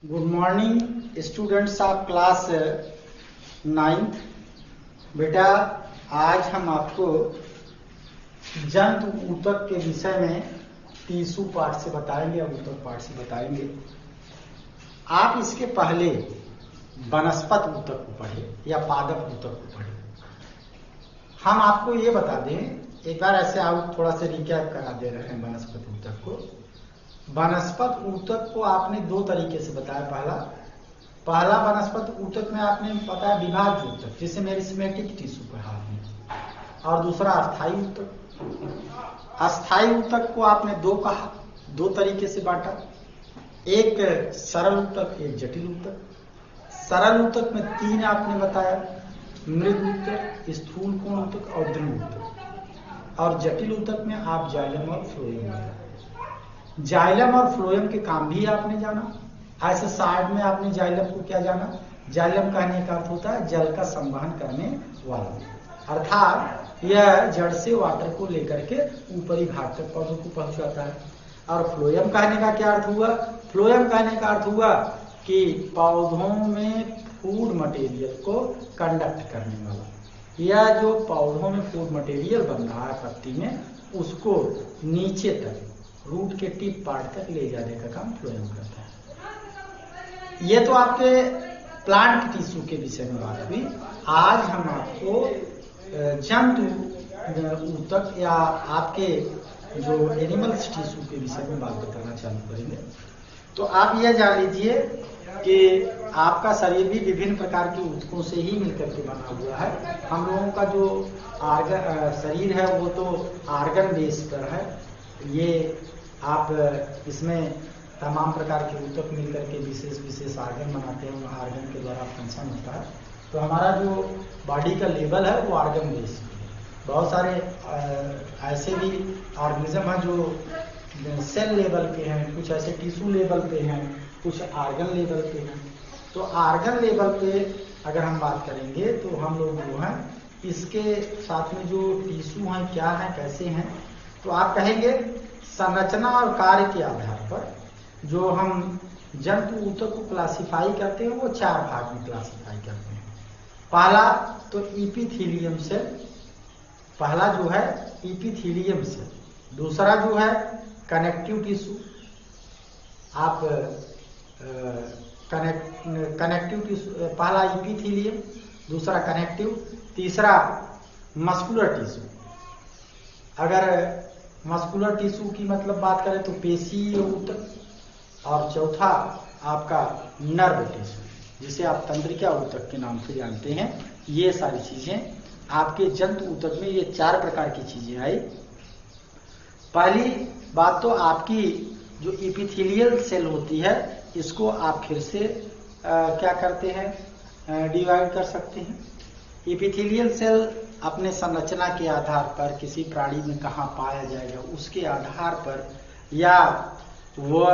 Good morning students of class 9th। बेटा आज हम आपको जंतु ऊतक के विषय में टिश्यू पार्ट से बताएंगे और ऊतक पार्ट से बताएंगे। आप इसके पहले वनस्पत ऊतक को पढ़े या पादप ऊतक को पढ़े। हम आपको ये बता दें, एक बार ऐसे आप थोड़ा सा रिकैप करा दे रहे हैं वनस्पत ऊतक को। वनस्पत ऊतक को आपने दो तरीके से बताया। पहला वनस्पत ऊतक में आपने बताया विभाज्य ऊतक, जिसे मेरिस्टेमेटिक टिश्यू कहा आपने, और दूसरा अस्थायी ऊतक। अस्थायी ऊतक को आपने दो तरीके से बांटा, एक सरल ऊतक, एक जटिल ऊतक। सरल ऊतक में तीन आपने बताया, मृद ऊतक, स्थूल कोण ऊतक और दृढ़ ऊतक। और जटिल ऊतक में आप जाइलम और फ्लोएम बताया। जाइलम और फ्लोएम के काम भी आपने जाना। ऐसे साइड में आपने जाइलम को क्या जाना, जाइलम कहने का अर्थ होता है जल का संवहन करने वाला, अर्थात यह जड़ से वाटर को लेकर के ऊपरी भाग तक पौधों को पहुंचाता है। और फ्लोएम कहने का क्या अर्थ हुआ, फ्लोएम कहने का अर्थ हुआ कि पौधों में फूड मटेरियल को कंडक्ट करने वाला, यह जो पौधों में फूड मटेरियल बन रहा है पत्ती में, उसको नीचे तक रूट के टिप पार्ट तक ले जाने का काम फ्लोएम करता है। ये तो आपके प्लांट टिश्यू के विषय में बात हुई। आज हम आपको जंतु ऊतक या आपके जो एनिमल्स टिश्यू के विषय में बात बताना चालू करेंगे। तो आप यह जान लीजिए कि आपका शरीर भी विभिन्न प्रकार के ऊतकों से ही मिलकर के बना हुआ है। हम लोगों का जो शरीर है वो तो आर्गन बेस्ड पर है। ये आप इसमें तमाम प्रकार के ऊतक मिलकर के विशेष आर्गन बनाते हैं, आर्गन के द्वारा फंक्शन होता है। तो हमारा जो बॉडी का लेवल है वो आर्गन बेस्ड है। बहुत सारे ऐसे भी ऑर्गेनिज्म हैं जो सेल लेवल पे हैं, कुछ ऐसे टिश्यू लेवल पे हैं, कुछ आर्गन लेवल पे हैं। तो आर्गन लेवल पे अगर हम बात करेंगे तो हम लोग जो हैं इसके साथ में जो टिश्यू हैं क्या है, कैसे हैं, तो आप कहेंगे संरचना और कार्य के आधार पर जो हम जंतु ऊतक को क्लासिफाई करते हैं वो चार भाग में क्लासिफाई करते हैं। पहला तो इपिथेलियम सेल, पहला जो है इपिथेलियम सेल। दूसरा जो है कनेक्टिव टिश्यू, आप कनेक्टिव टिश्यू, पहला इपिथेलियम, दूसरा कनेक्टिव, तीसरा मस्कुलर टिश्यू। अगर मस्कुलर टिश्यू की मतलब बात करें तो पेशीय ऊतक, और चौथा आपका नर्व टिश्यू, जिसे आप तंत्रिका ऊतक के नाम से जानते हैं। ये सारी चीजें आपके जंतु ऊतक में, ये चार प्रकार की चीजें आई। पहली बात तो आपकी जो इपिथेलियल सेल होती है, इसको आप फिर से क्या करते हैं, डिवाइड कर सकते हैं। इपिथेलियल सेल अपने संरचना के आधार पर किसी प्राणी में कहाँ पाया जाएगा उसके आधार पर, या वह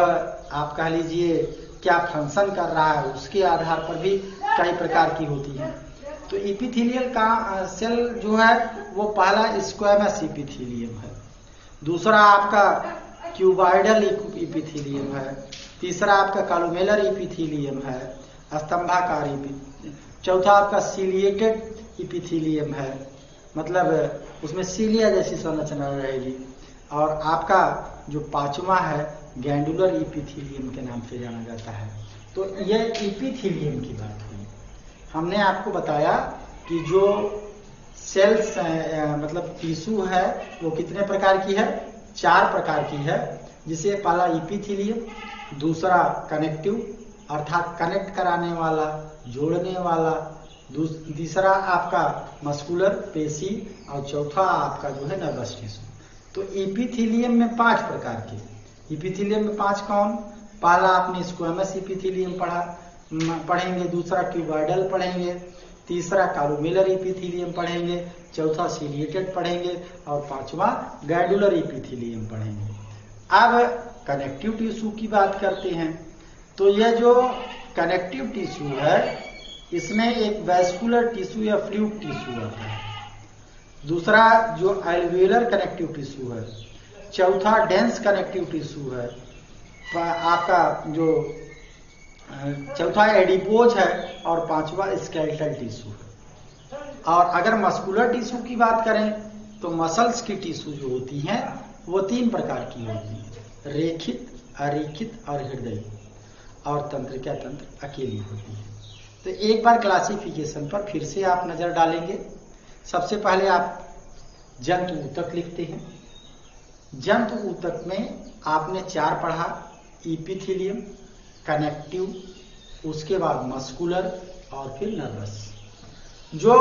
आप कह लीजिए क्या फंक्शन कर रहा है उसके आधार पर भी कई प्रकार की होती है। तो इपिथेलियल का सेल जो है वो पहला स्क्वैमस इपिथेलियम है, दूसरा आपका क्यूबॉइडल इपिथेलियम है, तीसरा आपका कॉलुमेलर इपिथेलियम है, स्तंभाकार चौथा आपका सीलिएटेड इपिथेलियम है, मतलब उसमें सीलिया जैसी संरचना रहेगी, और आपका जो पांचवा है गैंडुलर इपिथेलियम के नाम से जाना जाता है। तो यह इपिथेलियम की बात हुई। हमने आपको बताया कि जो सेल्स मतलब टिश्यू है वो कितने प्रकार की है, चार प्रकार की है, जिसे पहला इपिथेलियम, दूसरा कनेक्टिव अर्थात कनेक्ट कराने वाला, जोड़ने वाला, तीसरा आपका मस्कुलर पेशी, और चौथा आपका जो है नर्वस टिश्यू। तो इपिथेलियम में पांच प्रकार के, इपिथेलियम में पांच कौन, पहला आपने स्क्वैमस इपिथेलियम पढ़ेंगे, दूसरा क्यूबॉइडल पढ़ेंगे, तीसरा कॉलुमेलर इपिथेलियम पढ़ेंगे, चौथा सीलिएटेड पढ़ेंगे, और पांचवा गैंडुलर इपिथेलियम पढ़ेंगे। अब कनेक्टिव टिश्यू की बात करते हैं। तो यह जो कनेक्टिव टिश्यू है इसमें एक वैस्कुलर टिश्यू या फ्लूइड टिश्यू आता है, दूसरा जो एल्वियोलर कनेक्टिव टिश्यू है, चौथा डेंस कनेक्टिव टिश्यू है, आपका जो चौथा एडिपोज है और पांचवा स्केलेटल टिश्यू है। और अगर मस्कुलर टिश्यू की बात करें तो मसल्स की टिश्यू जो होती हैं वो 3 प्रकार की होती है, रेखित, अरेखित और हृदय, और तंत्रिका तंत्र अकेली होती है। तो एक बार क्लासिफिकेशन पर फिर से आप नजर डालेंगे। सबसे पहले आप जंतु ऊतक लिखते हैं। जंतु ऊतक में आपने 4 पढ़ा, इपिथेलियम, कनेक्टिव, उसके बाद मस्कुलर और फिर नर्वस। जो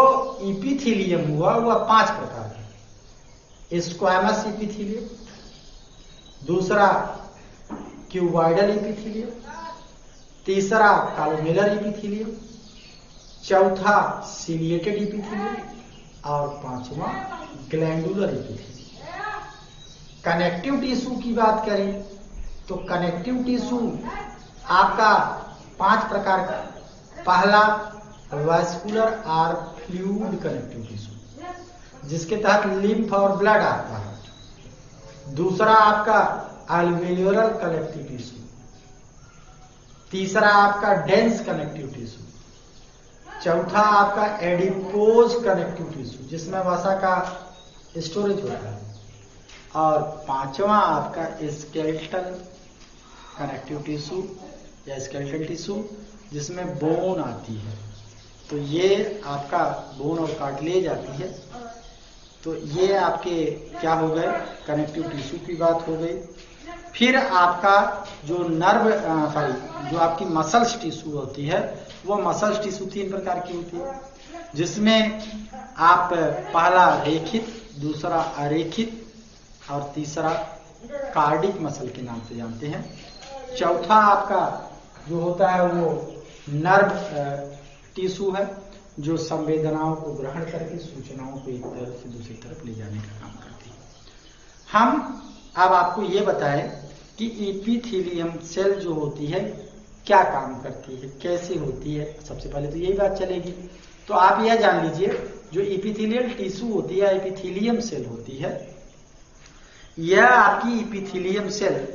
इपिथेलियम हुआ वह 5 प्रकार का, स्क्वैमस इपिथेलियम, दूसरा क्यूबॉइडल इपिथेलियम, तीसरा कॉलमेलर इपिथेलियम, चौथा सिलिएटेड इपिथेलियम और पांचवा ग्लैंडुलर इपिथेलियम। कनेक्टिव टिश्यू की बात करें तो कनेक्टिव टिश्यू आपका 5 प्रकार का। पहला वैस्कुलर और फ्लूइड कनेक्टिव टिश्यू, जिसके तहत लिम्फ और ब्लड आता है। दूसरा आपका अल्वेओलर कनेक्टिव टिश्यू, तीसरा आपका डेंस कनेक्टिव टिश्यू, चौथा आपका एडिपोज कनेक्टिव टिश्यू जिसमें वसा का स्टोरेज होता है, और पांचवा आपका स्केलेटल कनेक्टिव टिश्यू या स्केलेटल टिश्यू जिसमें बोन आती है। तो ये आपका बोन और कार्टिलेज आती है। तो ये आपके क्या हो गए, कनेक्टिव टिश्यू की बात हो गई। फिर आपका जो जो आपकी मसल्स टिश्यू होती है वो मसल्स टिश्यू 3 प्रकार की होती है, जिसमें आप पहला रेखित, दूसरा अरेखित और तीसरा कार्डिक मसल के नाम से जानते हैं। चौथा आपका जो होता है वो नर्व टिश्यू है, जो संवेदनाओं को ग्रहण करके सूचनाओं को एक तरफ से दूसरी तरफ ले जाने का काम करती है। हम अब आपको ये बताएं कि एपिथेलियम सेल जो होती है क्या काम करती है, कैसे होती है। सबसे पहले तो यही बात चलेगी। तो आप यह जान लीजिए, जो एपिथेलियल टिश्यू होती है, एपिथेलियम सेल होती है, यह आपकी एपिथेलियम सेल,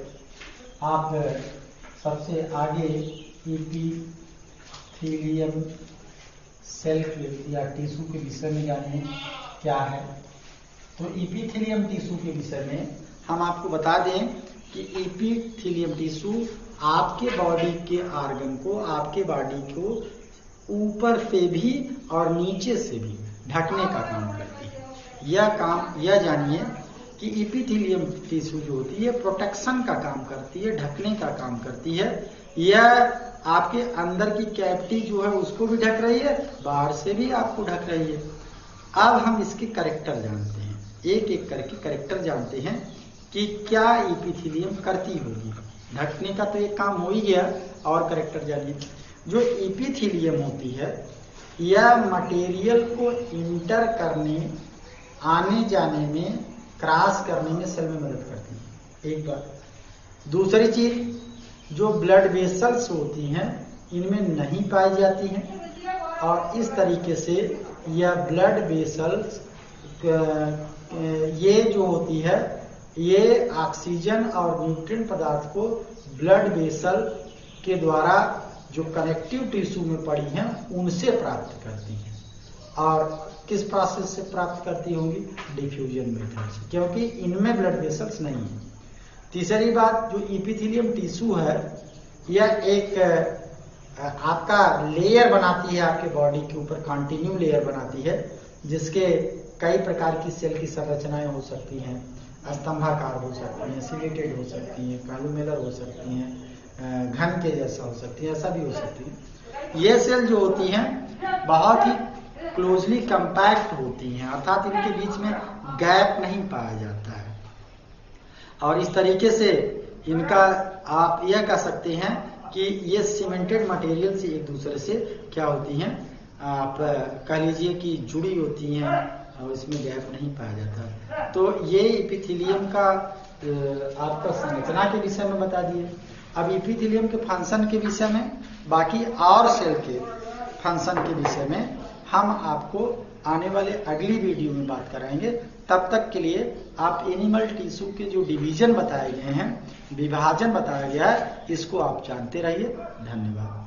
आप सबसे आगे एपिथेलियम सेल या टिश्यू के विषय में जानिए क्या है। तो एपिथेलियम टिश्यू के विषय में हम आपको बता दें कि एपिथेलियम टिश्यू आपके बॉडी के आर्गन को, आपके बॉडी को ऊपर से भी और नीचे से भी ढकने का काम करती है। यह जानिए कि एपिथेलियम टिश्यू जो होती है प्रोटेक्शन का काम करती है, ढकने का काम करती है। यह आपके अंदर की कैविटी जो है उसको भी ढक रही है, बाहर से भी आपको ढक रही है। अब हम इसके कैरेक्टर जानते हैं, एक एक करके कैरेक्टर जानते हैं कि क्या एपिथेलियम करती होगी। ढकने का तो एक काम हो ही गया, और कैरेक्टर जानिए। जो एपिथेलियम होती है यह मटेरियल को इंटर करने, आने जाने में, क्रॉस करने में सेल में मदद करती है, एक बात। दूसरी चीज, जो ब्लड वेसल्स होती हैं इनमें नहीं पाई जाती हैं, और इस तरीके से यह ब्लड वेसल्स ये जो होती है ये ऑक्सीजन और न्यूट्रिएंट पदार्थ को ब्लड वेसल के द्वारा जो कनेक्टिव टिश्यू में पड़ी हैं उनसे प्राप्त करती हैं। और किस प्रोसेस से प्राप्त करती होंगी, डिफ्यूजन मेथड से, क्योंकि इनमें ब्लड वेसल्स नहीं है। तीसरी बात, जो एपिथेलियम टिश्यू है यह एक आपका लेयर बनाती है, आपके बॉडी के ऊपर कंटिन्यू लेयर बनाती है, जिसके कई प्रकार की सेल की संरचनाएं हो सकती हैं। स्तंभाकार हो सकती हैं, सिलेटेड हो सकती हैं, कॉलमेलर हो सकती हैं, घन के जैसा हो सकती है, ऐसा भी हो सकती है। ये सेल जो होती हैं बहुत ही क्लोजली कंपैक्ट होती हैं, अर्थात इनके बीच में गैप नहीं पाया जाता है। और इस तरीके से इनका आप यह कह सकते हैं कि ये सीमेंटेड मटेरियल से एक दूसरे से क्या होती हैं, आप कह लीजिए कि जुड़ी होती हैं, और इसमें गैप नहीं पाया जाता। तो ये एपिथेलियम का आपका संरचना के विषय में बता दिए। अब एपिथेलियम के फंक्शन के विषय में, बाकी और सेल के फंक्शन के विषय में हम आपको आने वाले अगली वीडियो में बात कराएंगे। तब तक के लिए आप एनिमल टिश्यू के जो डिवीजन बताए गए हैं, विभाजन बताया गया है, इसको आप जानते रहिए। धन्यवाद।